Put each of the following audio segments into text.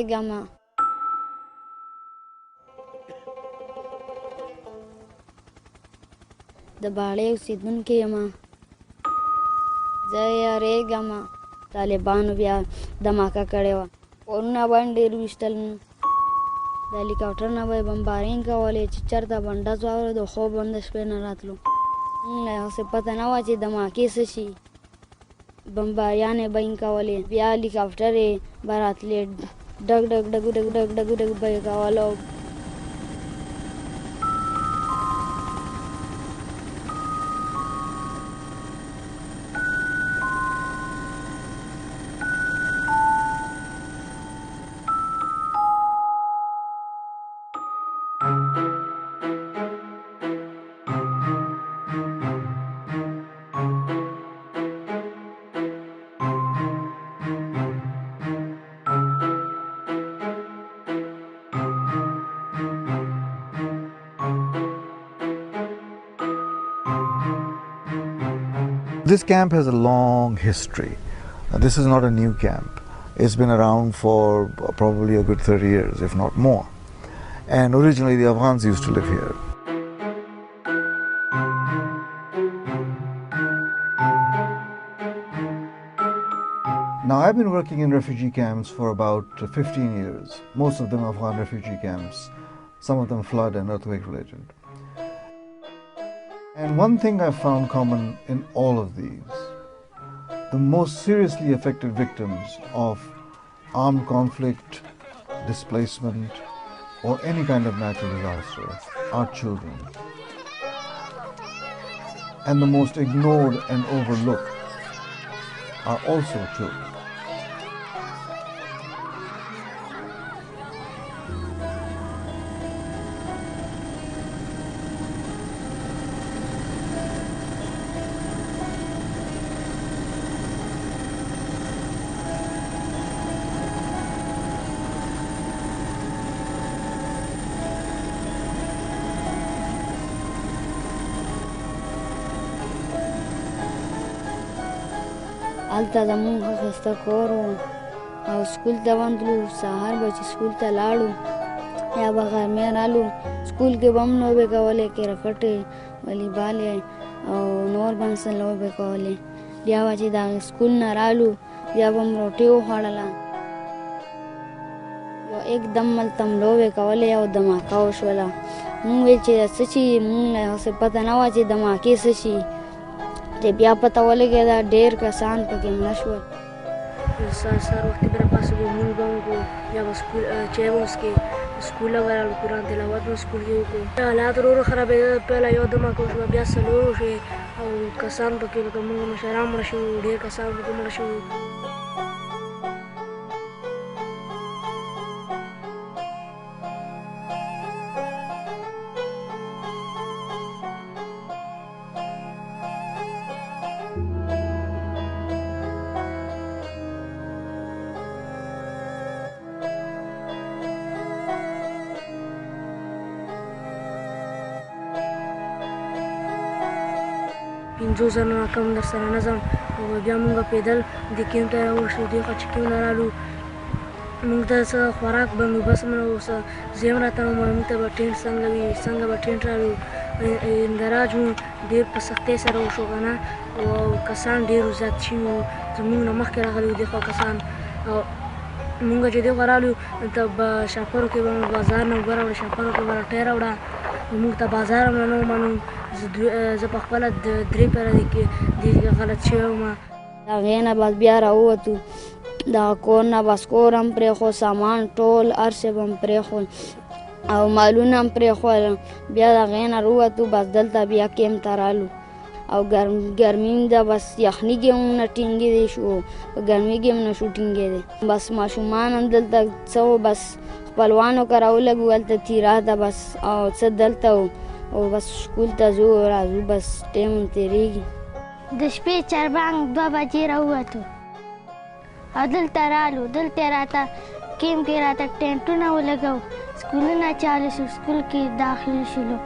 یاریږم د باړې اوسېدونکې یم زه یاریږم طالبانو بیا دماکه کړې وه کورونه به یې ډېر ویشتل د هلیکاپټر نه به یې بمبارینګ کولې چې چېرته به ډز واورېدو خوب به هم د شپې نه راتلو موږ له هسې پته نه وه چې دماکې څه شي بمباریانې به یې کولې بیا هلیکاپټرې به راتلې ډګ ډګ ډګ ډګ ډګ ډګ ډګ به یې کولو This camp has a long history. This is not a new camp. It's been around for probably a good 30 years, if not more. And originally the Afghans used to live here. Now I've been working in refugee camps for about 15 years. Most of them Afghan refugee camps, some of them flood and earthquake related. And one thing I've found common in all of these, the most seriously affected victims of armed conflict, displacement, or any kind of natural disaster are children. And the most ignored and overlooked are also children. هلته زموږ ښه ښایسته کور و او سکول ته به تلو سهار به چې سکول ته لاړو یا به غرمې رالو سکول کې به هم لوبې کولې کرکټې والیبالې او نور به هم څه لوبې کولې بیا به چې د سکول نه رالو بیا به هم روټۍ وخوړله یو एकदम هلته هم لوبې کولې او دماکه وشوله موږ ویل چې څه چې موږ له هسې پته نه وه چې دماکې څه شي چې بیا پته ولګېده ډېر کسان پکې مړه شول سهار وختي به راپاڅېدو لمونځ به وکړو بیا به چای به وڅښې سکول ته به رالو قرآن تلاوت به سکول کې وکړو حالات ورو ورو خرابېدل پهله یو دماکه وشوه بیا څلور وشوې او کسان پکې لکه موږ مشران مړه شوي وو ډېر کسان پکې مړه شوي وو پنځو زرو نه کم درسره نه ځم او بیا موږ پیدل دې کیمپ ته راوښتو دې خوا چې کیمپ نه رالو موږ ته څه خوراک بندوبست هم نه و څه زه هم راته وم موږ ته به ټینټ څنګه وي څنګه به ټینټ رالو اندراج مو ډېر په سختۍ سره وشو که نه او کسان ډېر زیات شوي وو زموږ نه مخکې راغلي وو دې خوا کسان او موږ چې دې خوا رالو ته به شاپرو کې به مو بازار نه اوبه راوړه شاپرو کې به روټۍ راوړه موږ ته بازار هم نه ومنو زه په خپله درې پیره دې غلط شوی وم د هغې نه بس بیا راووتو دغه کور نه بس کور هم پرېښود سامان ټول هر شی به هم پرېښود او مالونه هم پرېښول بیا د هغې نه راووتو بس دلته بیا کیمپ ته رالو او ګرمي ده بس یخني کې هم نه ټینګېدی شو په ګرمي کې هم نه شو ټینګېدی بس ماشومان هم دلته څه و بس خپلوانو که راولګو هلته تیره ده بس او څه دلته و او بس سکول ته ځو راځو بس ټیم هم تېرېږي د شپې چربانګ 2 بجې راووتو او دلته رالو دلته راته کیمپ کې راته ټینټونه ولګو سکولونه چالو شو سکول کې داخل شولو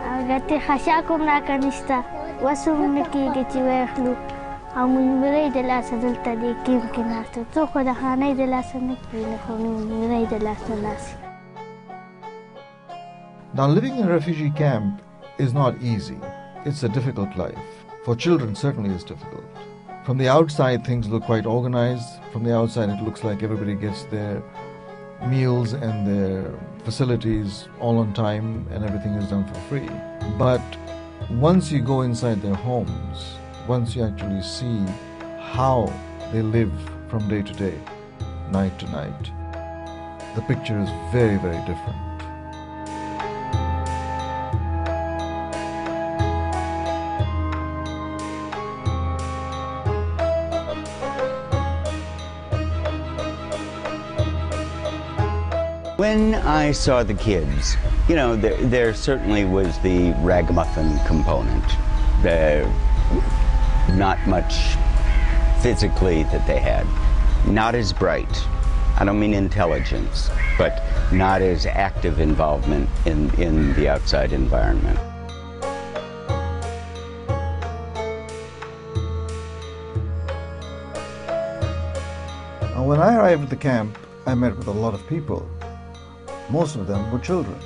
او ګټې خشاک هم راکه نشته وس هم نه کېږي چې واخلو او ملمرۍ د لاسه دلته دې کیمپ کې ناست وو. څوک خو د خانۍ د لاسه نه کښېني خو ملمرۍ د لاسه ناست. Now, living in a refugee camp is not easy. It's a difficult life. For children, certainly it's difficult. From the outside, things look quite organized. From the outside, it looks like everybody gets their meals and their facilities all on time and everything is done for free. But once you go inside their homes, once you actually see how they live from day to day, night to night, the picture is very, very different. When I saw the kids, you know, there certainly was the ragamuffin component. Not much physically that they had. Not as bright. I don't mean intelligence, but not as active involvement in the outside environment. When I arrived at the camp, I met with a lot of people. Most of them were children.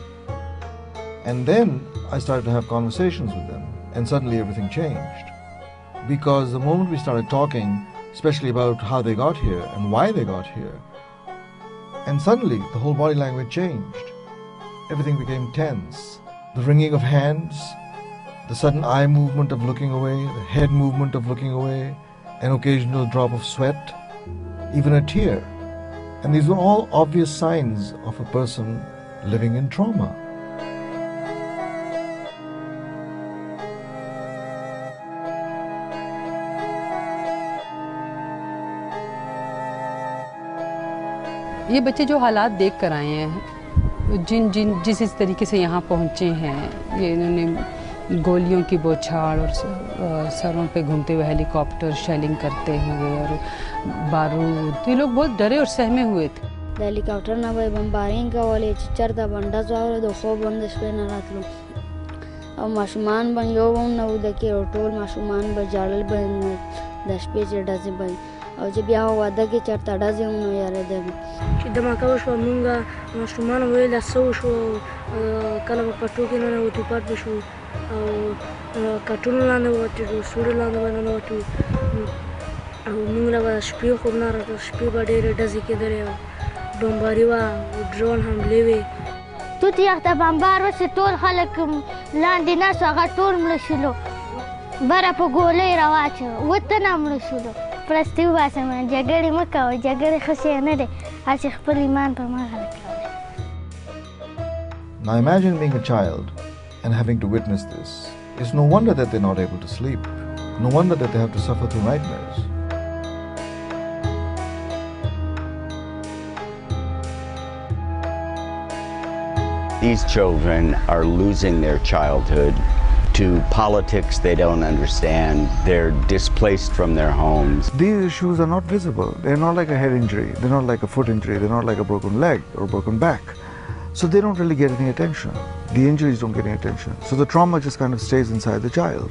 And then I started to have conversations with them, and suddenly everything changed. Because the moment we started talking, especially about how they got here and why they got here, and suddenly the whole body language changed. Everything became tense. The wringing of hands, the sudden eye movement of looking away, the head movement of looking away, an occasional drop of sweat, even a tear. And these were all obvious signs of a person living in trauma. ये बच्चे जो हालात देख कर आए हैं, जिस तरीके से यहाँ पहुँचे हैं, ये इन्होंने गोलियों की बौछार और सरों पे घूमते हुए हेलीकॉप्टर शेलिंग करते हुए और बारूद, तो ये लोग बहुत डरे और सहमे हुए थे. د هلیکاپټر نه به بمبارینګ کولې چې چېرته به ډز واوره د خوب هم د شپې نه راتلو او ماشومان به یو هم نه وده کې او ټول ماشومان به ژړل به د شپې چې ډزې به او چې بیا واده کې چېرته ډزې هم نه یارېده. چې دماکه وشوه مونږ ماشومان ویله څه وشو کله به په ټوکې ننوتو پاتې شو او کټونو لاندې ووتو سوړو لاندې به ننوتو او مونږ له به شپې خوب نه راته شپې به ډېرې ډزې کېدلې او بمباري وه ډرون حملې وې. توت یخ ته بمبار وسې ټول خلک لاندې ناست هغه ټول مړه شولو بره په ګولۍ راواچوه 7 تنه مړه شولو. پرستي وباسم جګړې مه کوئ جګړې ښه شی نه دی هسې خپل ایمان په مه غلط کوئ. Now imagine being a child and having to witness this. It's no wonder that they're not able to sleep. No wonder that they have to suffer through nightmares. These children are losing their childhood to politics they don't understand. They're displaced from their homes. These issues are not visible. They're not like a head injury. They're not like a foot injury. They're not like a broken leg or a broken back. So they don't really get any attention. The injuries don't get any attention. So the trauma just kind of stays inside the child.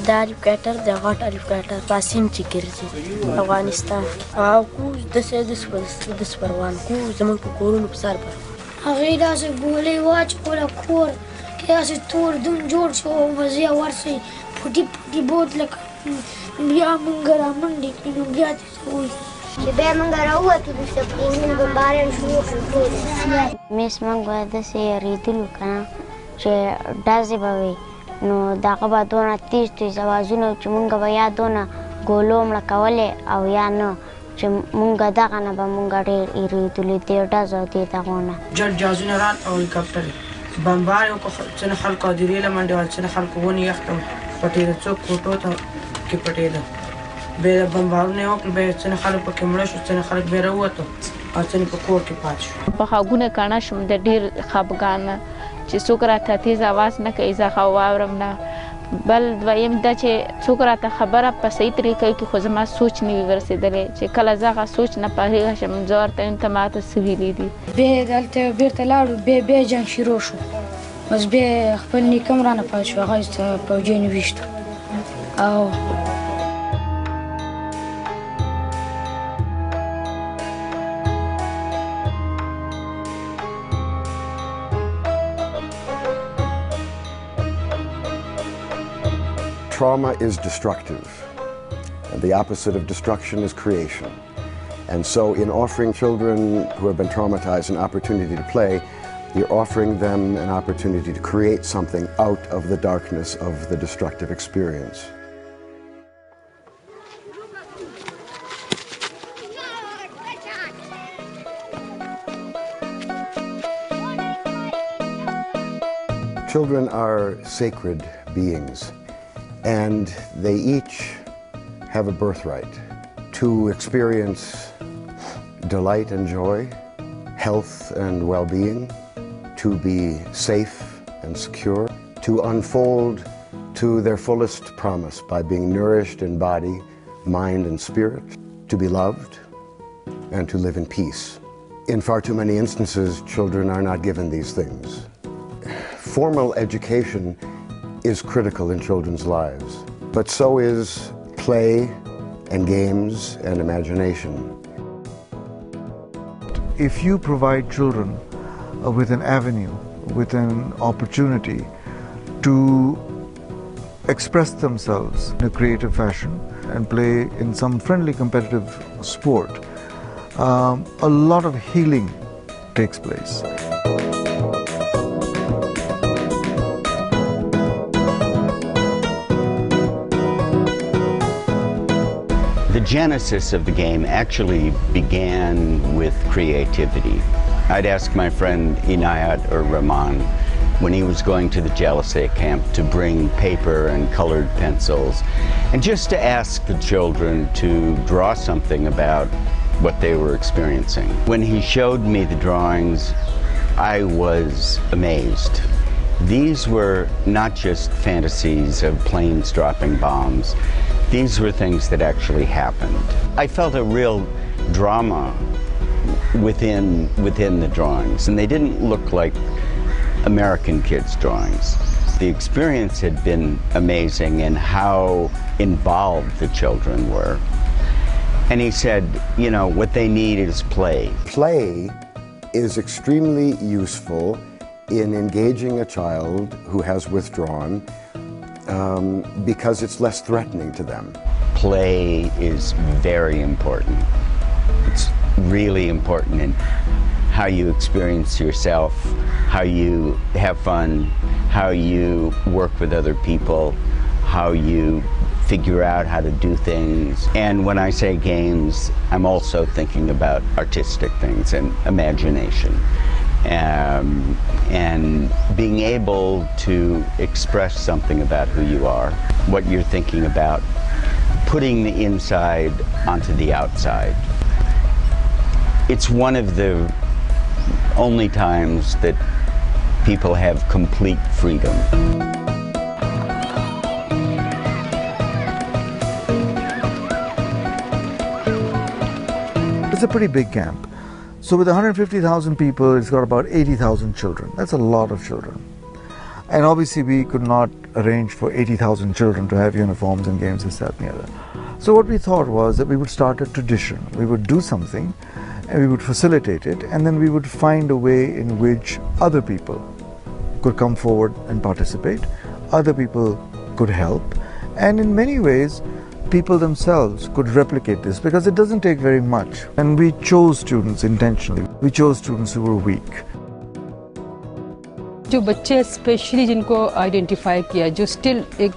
دا الفکاتر د غټ الفکاتر پاسین چې ګرځي افغانستان او کو د سپروان کو زموږ په کورونو په سر پر هغې داسې ګولۍ واچوله کور کې داسې تور دون جوړ شو او مزې ورسئ پټي پټي بوت لکه بیا مونږ رامنډې کړي نو بیا دې څه وایي چې بیا موږ راووتو دلته پنځه بمباران شروع شو ټول میس موږ به داسې یارېدلو که نه چې ډزې به وي نو دغه به دونه تیز تیز اوازونه چې مونږ به یا دونه ګولو مړه کولې او یا نه چې مونږ دغه نه به مونږ ډېر یېرېدلو دې ډز او دې دغو نه جل جازونه رال او هلیکاپټر بمبار یې وکړو ځینې خلکو هدیرې له منډې وهل ځینې خلکو ونې یخته پټېده څوک کوټو ته کې پټېده بیا بمبارونه یې وکړل بیا ځینې خلک پکې مړه شو ځینې خلک بیا راووتو او ځینې په کور کې پاتې شو په غوږونه کڼه شوم د ډېر خفګانه چې څوک راته تیز اواز نه کوي زه ښه واورم نه بل دویم دا چې څوک راته خبره په صحیح طریقه کې خو زما سوچ نه وي ورسېدلی چې کله زه هغه سوچ نه پوهېږه شم زه ورته یم ته ماته څه ویلي دي بیا دلته بېرته لاړو بیا جنګ شروع شو بس بیا خپل نیکه هم رانه پاتې شو هغه پوجیانو ویشتو او trauma is destructive, and the opposite of destruction is creation. And so in offering children who have been traumatized an opportunity to play, you're offering them an opportunity to create something out of the darkness of the destructive experience. Children are sacred beings, and they each have a birthright to experience delight and joy, health and well-being, to be safe and secure, to unfold to their fullest promise by being nourished in body, mind, and spirit, to be loved, and to live in peace. In far too many instances, children are not given these things. Formal education is critical in children's lives, but so is play and games and imagination. If you provide children with an avenue, with an opportunity to express themselves in a creative fashion and play in some friendly competitive sport, a lot of healing takes place. The genesis of the game actually began with creativity. I'd ask my friend Inayat or Rahman when he was going to the Jalisay camp to bring paper and colored pencils and just to ask the children to draw something about what they were experiencing. When he showed me the drawings, I was amazed. These were not just fantasies of planes dropping bombs. These were things that actually happened. I felt a real drama within the drawings, and they didn't look like American kids' drawings. The experience had been amazing in how involved the children were. And he said, you know, what they need is play. Play is extremely useful in engaging a child who has withdrawn because it's less threatening to them. Play is very important. It's really important in how you experience yourself, how you have fun, how you work with other people, how you figure out how to do things. And when I say games, I'm also thinking about artistic things and imagination. And being able to express something about who you are, what you're thinking about, putting the inside onto the outside. It's one of the only times that people have complete freedom. It's a pretty big camp. So with 150,000 people, it's got about 80,000 children. That's a lot of children. And obviously we could not arrange for 80,000 children to have uniforms and games, this, that, and the other. So what we thought was that we would start a tradition. We would do something and we would facilitate it, and then we would find a way in which other people could come forward and participate. Other people could help. And in many ways, people themselves could replicate this, because it doesn't take very much. And we chose students intentionally. We chose students who were weak. जो बच्चे specially जिनको identify किया, जो still एक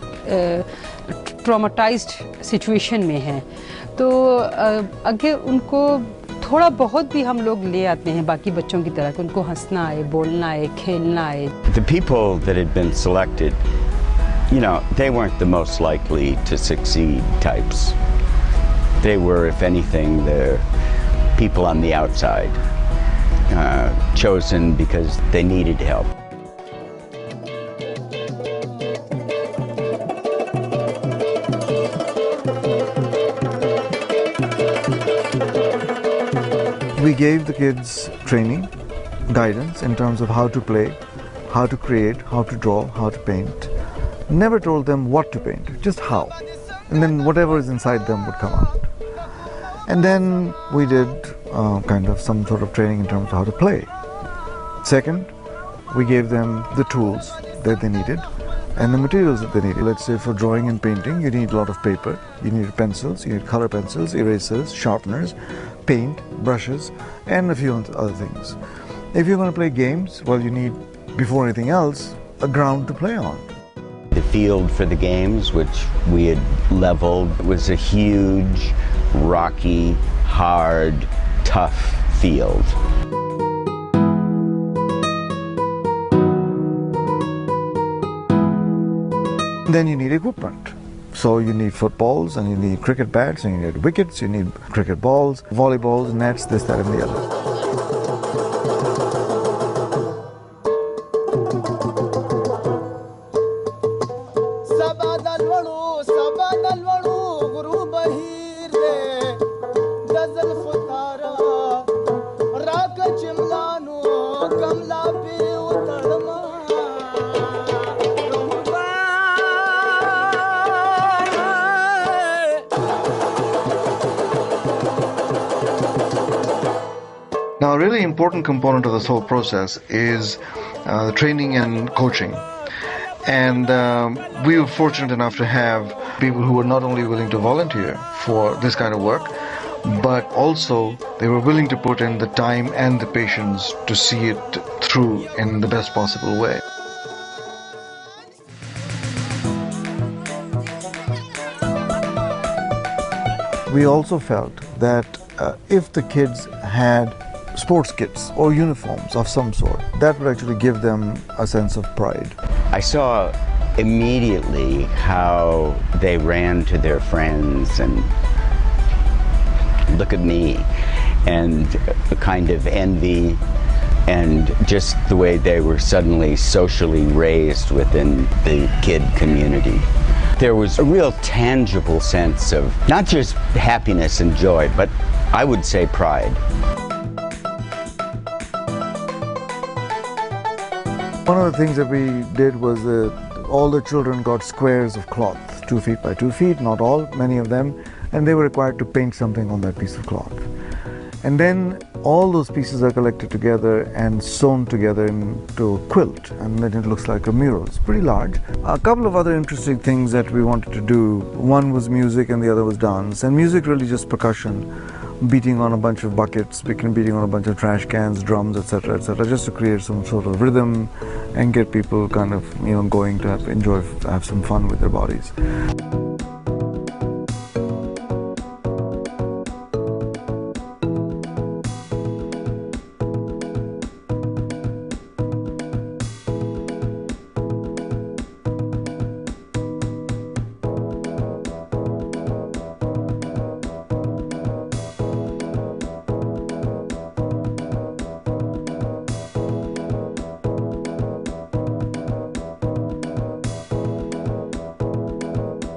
ट्रॉमाटाइज्ड situation में हैं, तो अगर उनको थोड़ा बहुत भी हम लोग ले आते हैं बाकी बच्चों की तरह, कि उनको हंसना आए, बोलना आए, खेलना आए. The people that had been selected, you know, they weren't the most likely to succeed types. They were, if anything, the people on the outside, chosen because they needed help. We gave the kids training, guidance in terms of how to play, how to create, how to draw, how to paint. Never told them what to paint, just how. And then whatever is inside them would come out. And then we did kind of some sort of training in terms of how to play. Second, we gave them the tools that they needed and the materials that they need. Let's say for drawing and painting, you need a lot of paper, you need pencils, you need color pencils, erasers, sharpeners, paint, brushes, and a few other things. If you're going to play games, well, you need, before anything else, a ground to play on. The field for the games, which we had leveled, was a huge, rocky, hard, tough field. Then you need equipment. So you need footballs, and you need cricket bats, and you need wickets, you need cricket balls, volleyballs, nets, this, that, and the other. Now, a really important component of this whole process is the training and coaching. And we were fortunate enough to have people who were not only willing to volunteer for this kind of work, but also they were willing to put in the time and the patience to see it through in the best possible way. We also felt that if the kids had sports kits or uniforms of some sort, that would actually give them a sense of pride. I saw immediately how they ran to their friends and look at me, and a kind of envy, and just the way they were suddenly socially raised within the kid community. There was a real tangible sense of not just happiness and joy, but I would say pride. One of the things that we did was that all the children got squares of cloth, 2 feet by 2 feet, not all, many of them, and they were required to paint something on that piece of cloth. And then all those pieces are collected together and sewn together into a quilt, and then it looks like a mural. It's pretty large. A couple of other interesting things that we wanted to do, one was music and the other was dance. And music really just percussion, beating on a bunch of buckets, beating on a bunch of trash cans, drums, etc., just to create some sort of rhythm and get people kind of, going to have some fun with their bodies.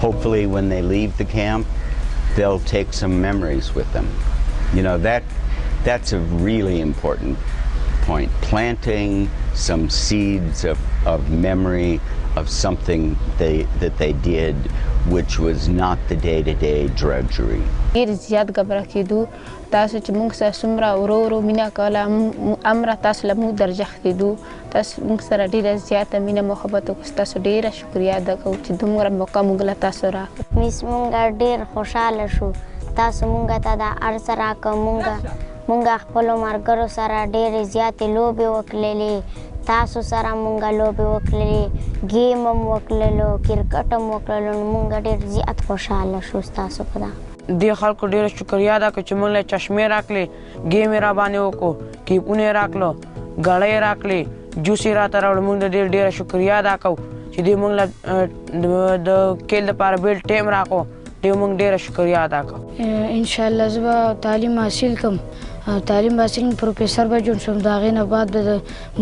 Hopefully when they leave the camp, they'll take some memories with them. That's a really important point. Planting some seeds of memory of something that they did, which was not the day-to-day drudgery. تاسو چې موږ سره څومره ورو ورو مینه کوله امره تاسو له موږ درجه ختېدو تاسو موږ سره ډېره زیاته مینه محبت وکړو ستاسو ډېره شکریه ادا کوو چې دومره موقع موږ له تاسو راکړه میس موږ ډېر خوشحاله شو تاسو موږ ته دا هر څه راکړه موږ خپلو ملګرو سره ډېرې زیاتې لوبې وکړلې تاسو سره موږ لوبې وکړلې ګیم هم وکړلو کرکټ هم وکړلو نو موږ ډېر زیات خوشحاله شو ستاسو په دغه دې خلکو ډېره شکریه ادا کړو چې موږ له چشمې راکړلې ګیم یې راباندې وکړو کیپونه یې راکړلو ګړۍ یې راکړلې جوس یې راته راوړو موږ ډېر ډېره شکریه ادا کوو چې دوی موږ له د کیل دپاره بیل ټایم راکړو دوی موږ ډېره شکریه ادا کوو انشاءالله زه به تعلیم حاصل کړم تعلیم حاصل پروفیسر به جوړ شم د هغې نه بعد به د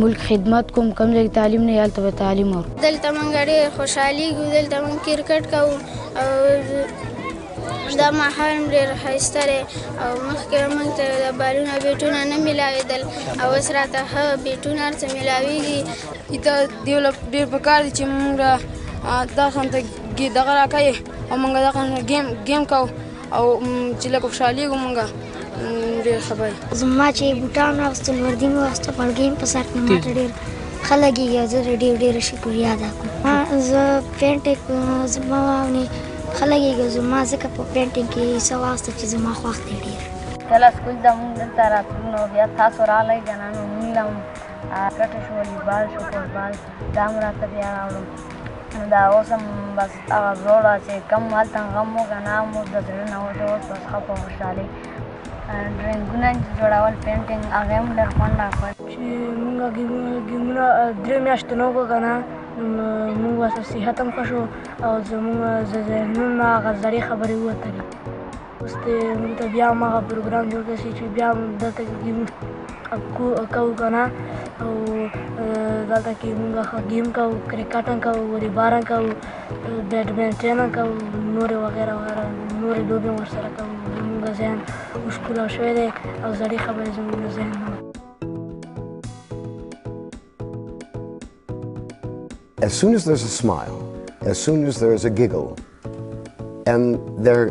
ملک خدمت کوم کوم ځای تعلیم نه هلته به تعلیم ورکړو دلته موږ ډېر خوشحالېږو دلته موږ کرکټ کوو دا ماحول ډېر ښایسته دی او مخکې موږ ته د بالونه بیټونه نه میلاوېدل او اوس راته ښه بیټونه هر څه میلاوېږي دې ډېر پکار دي چې موږ دا ته دغه راکوي او موږ دغه ګیم کوو او چې لږ خوشحالېږو موږ ډېر ښه به زما چې بوټان واغوستل وردي مې واغوسته پر ګیم په سر کې ماته ډېر ښه لګېږي او زه ډېره شکریه ادا کوم زه پینټینګ زما مامنې خلک یې زما ځکه په پینټینګ کې څه واسطه چې زما خوښ دی ډېر. کله سکول ته مونږ دلته راتلو نو بیا تاسو راغلی که نه نو مونږ هم کرکټ شو والیبال شو فوټبال دا هم راته بیا راوړو. دا اوس هم بس هغه زوړه چې کم هلته غم و که نه هم اوس د زړه نه وځي اوس بس ښه په خوشحالۍ ډرینګونه جوړول پینټینګ هغې هم ډېر خوند راکول. چې مونږ ګیمونه 3 میاشتې نه وکړو که نه مونږ ورسره صحت هم ښه شو او زمونږ ذهنونه هغه زړې خبرې ووتلې. اوس مونږ ته بیا هم هغه پروګرام جوړ کړی چې بیا هم دلته ګیم کوو که نه او دلته کې مونږ ښه ګیم کوو کرکټ هم کوو والیبال هم کوو بیډمنټن هم کوو نورې وغیره وغیره نورې لوبې هم ورسره کوو. زمونږ ذهن اوس ښکلا شوی دی او زړې خبرې زمونږ ذهن نه. As soon as there's a smile, as soon as there's a giggle, and there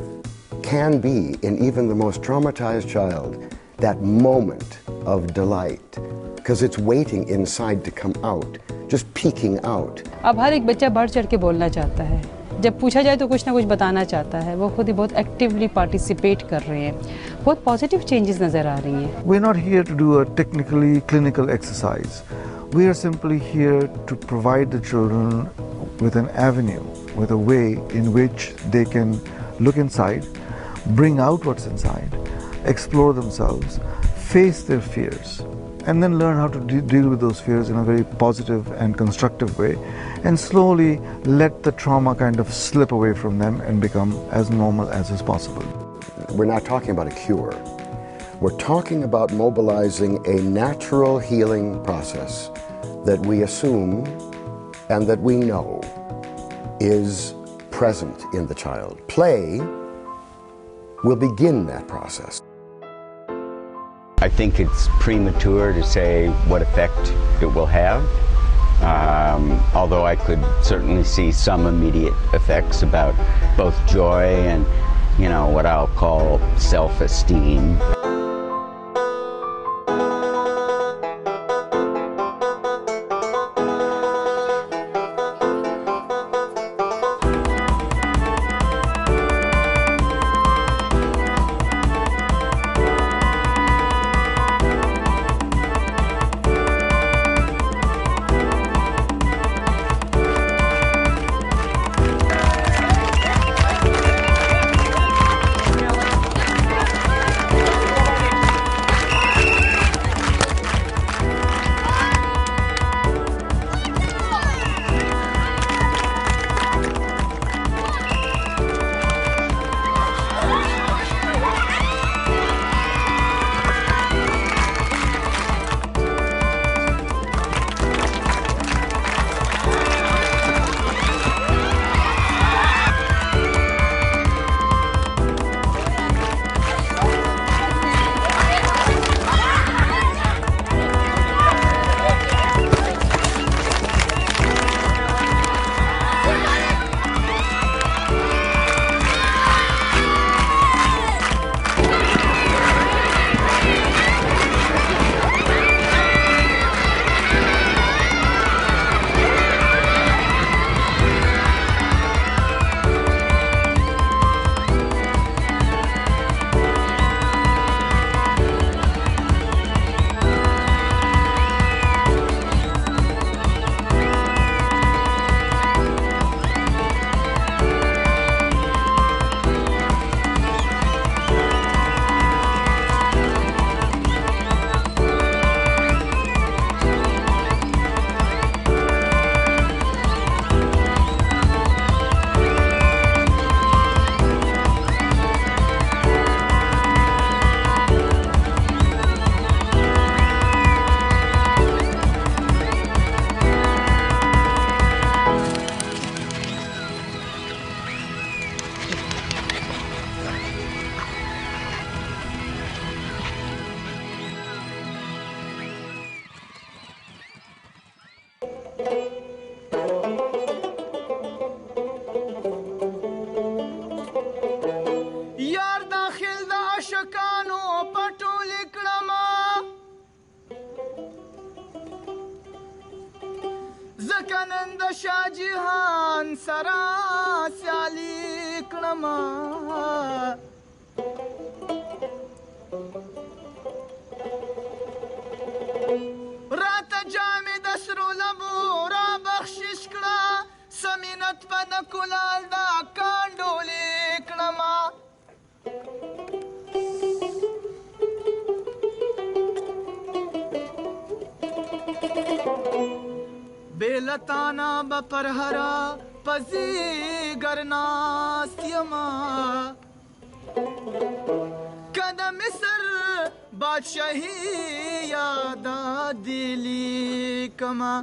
can be in even the most traumatized child that moment of delight because it's waiting inside to come out, just peeking out. अब हर एक बच्चा बढ़ चढ़ के बोलना चाहता है, जब पूछा जाए तो कुछ ना कुछ बताना चाहता है, वो खुद ही बहुत एक्टिवली पार्टिसिपेट कर रहे हैं, बहुत पॉजिटिव चेंजेस नज़र आ रही हैं. We're not here to do a technically clinical exercise. We are simply here to provide the children with an avenue, with a way in which they can look inside, bring out what's inside, explore themselves, face their fears, and then learn how to deal with those fears in a very positive and constructive way, and slowly let the trauma kind of slip away from them and become as normal as is possible. We're not talking about a cure. We're talking about mobilizing a natural healing process that we assume and that we know is present in the child. Play will begin that process. I think it's premature to say what effect it will have, although I could certainly see some immediate effects about both joy and, what I'll call self-esteem. لکه نن د شاه جهان سره سیالي کړمه راته جامې د سرو لبو را بخشش کړه سمینت په د کلال دا کانډولې کړمه بیلتانا به پر هره پزیګر ناست یمه که د مصر بادشاهي یادا دې لیکمه